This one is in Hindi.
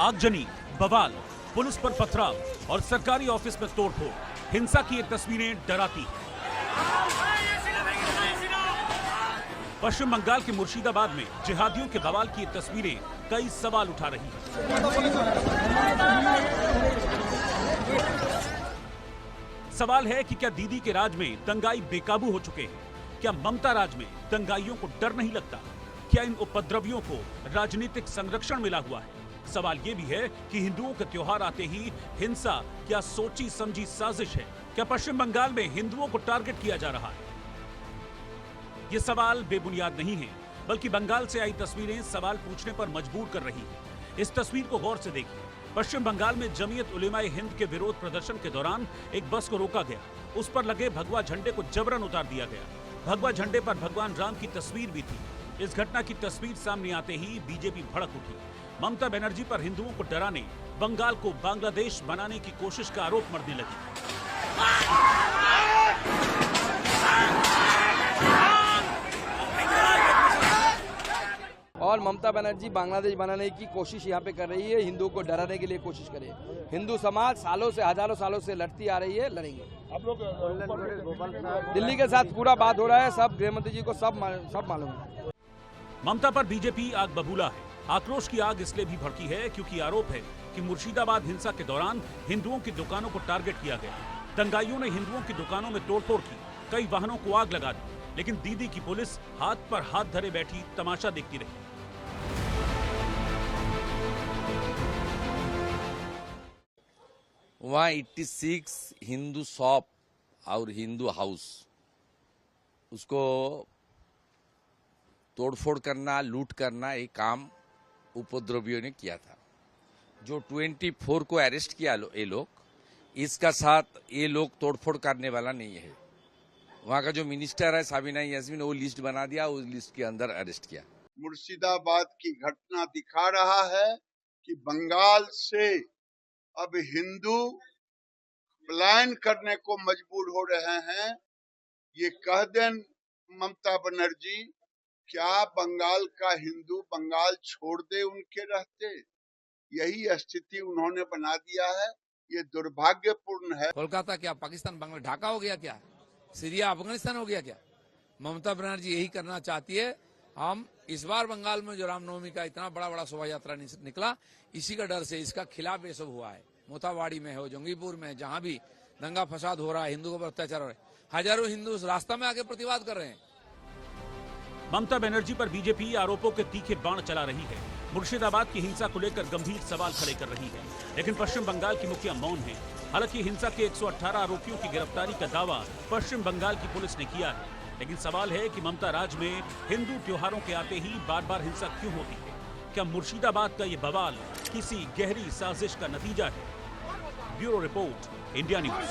आगजनी, बवाल, पुलिस पर पथराव और सरकारी ऑफिस में तोड़फोड़। हिंसा की ये तस्वीरें डराती। पश्चिम बंगाल के मुर्शिदाबाद में जिहादियों के बवाल की ये तस्वीरें कई सवाल उठा रही हैं। सवाल है कि क्या दीदी के राज में दंगाई बेकाबू हो चुके हैं? क्या ममता राज में दंगाइयों को डर नहीं लगता? क्या इन उपद्रवियों को राजनीतिक संरक्षण मिला हुआ है? सवाल ये भी है कि हिंदुओं के त्योहार आते ही हिंसा क्या सोची समझी साजिश है? क्या पश्चिम बंगाल में हिंदुओं को टारगेट किया जा रहा है? ये सवाल बेबुनियाद नहीं है, बल्कि बंगाल से आई तस्वीरें सवाल पूछने पर मजबूर कर रही हैं। इस तस्वीर को गौर से देखिए। पश्चिम बंगाल में जमीयत उलेमाए हिंद के विरोध प्रदर्शन के दौरान एक बस को रोका गया। उस पर लगे भगवा झंडे को जबरन उतार दिया गया। भगवा झंडे पर भगवान राम की तस्वीर भी थी। इस घटना की तस्वीर सामने आते ही बीजेपी भड़क उठी। ममता बनर्जी पर हिंदुओं को डराने, बंगाल को बांग्लादेश बनाने की कोशिश का आरोप मढ़ने लगी। और ममता बनर्जी बांग्लादेश बनाने की कोशिश यहाँ पे कर रही है, हिंदुओं को डराने के लिए कोशिश करे। हिंदू समाज सालों से, हजारों सालों से लड़ती आ रही है, लड़ेंगे। आप लोग दिल्ली के साथ पूरा बात हो रहा है, सब गृहमंत्री जी को सब मालूम है। ममता पर बीजेपी आग बबूला है। आक्रोश की आग इसलिए भी भड़की है क्योंकि आरोप है कि मुर्शिदाबाद हिंसा के दौरान हिंदुओं की दुकानों को टारगेट किया गया। दंगाइयों ने हिंदुओं की दुकानों में तोड़फोड़ की, कई वाहनों को आग लगा दी, लेकिन दीदी की पुलिस हाथ पर हाथ धरे बैठी तमाशा देखती रही। वहाँ 86 हिंदू शॉप और हिंदू हाउस, उसको तोड़फोड़ करना, लूट करना, ये काम उपद्रवियों ने किया था। जो 24 को अरेस्ट किया ये लोग, इसका साथ ये लोग तोड़फोड़ करने वाला नहीं है। वहाँ का जो मिनिस्टर है साबिना यास्मीन, वो लिस्ट बना दिया, उस लिस्ट के अंदर अरेस्ट किया। मुर्शिदाबाद की घटना दिखा रहा है कि बंगाल से अब हिंदू पलायन करने को मजबूर हो रहे हैं। ये कह दें ममता बनर्जी, क्या बंगाल का हिंदू बंगाल छोड़ दे उनके रहते? यही स्थिति उन्होंने बना दिया है। ये दुर्भाग्यपूर्ण है। कोलकाता क्या पाकिस्तान, बांग्लादेश, ढाका हो गया क्या? सीरिया, अफगानिस्तान हो गया क्या? ममता बनर्जी यही करना चाहती है। हम इस बार बंगाल में जो रामनवमी का इतना बड़ा शोभा यात्रा निकला, इसी का डर से इसका खिलाफ ये सब हुआ है। मोतावाड़ी में हो, जंगीपुर में, जहां भी दंगा फसाद हो रहा है, हिंदुओं पर अत्याचार हो रहा है, हजारों हिंदू उस रास्ता में आके प्रतिवाद कर रहे हैं। ममता बनर्जी पर बीजेपी आरोपों के तीखे बाण चला रही है। मुर्शिदाबाद की हिंसा को लेकर गंभीर सवाल खड़े कर रही है, लेकिन पश्चिम बंगाल की मुखिया मौन है। हालांकि हिंसा के 118 आरोपियों की गिरफ्तारी का दावा पश्चिम बंगाल की पुलिस ने किया है, लेकिन सवाल है कि ममता राज में हिंदू त्योहारों के आते ही बार बार हिंसा क्यों होती है? क्या मुर्शिदाबाद का ये बवाल किसी गहरी साजिश का नतीजा है? Bureau report, India news.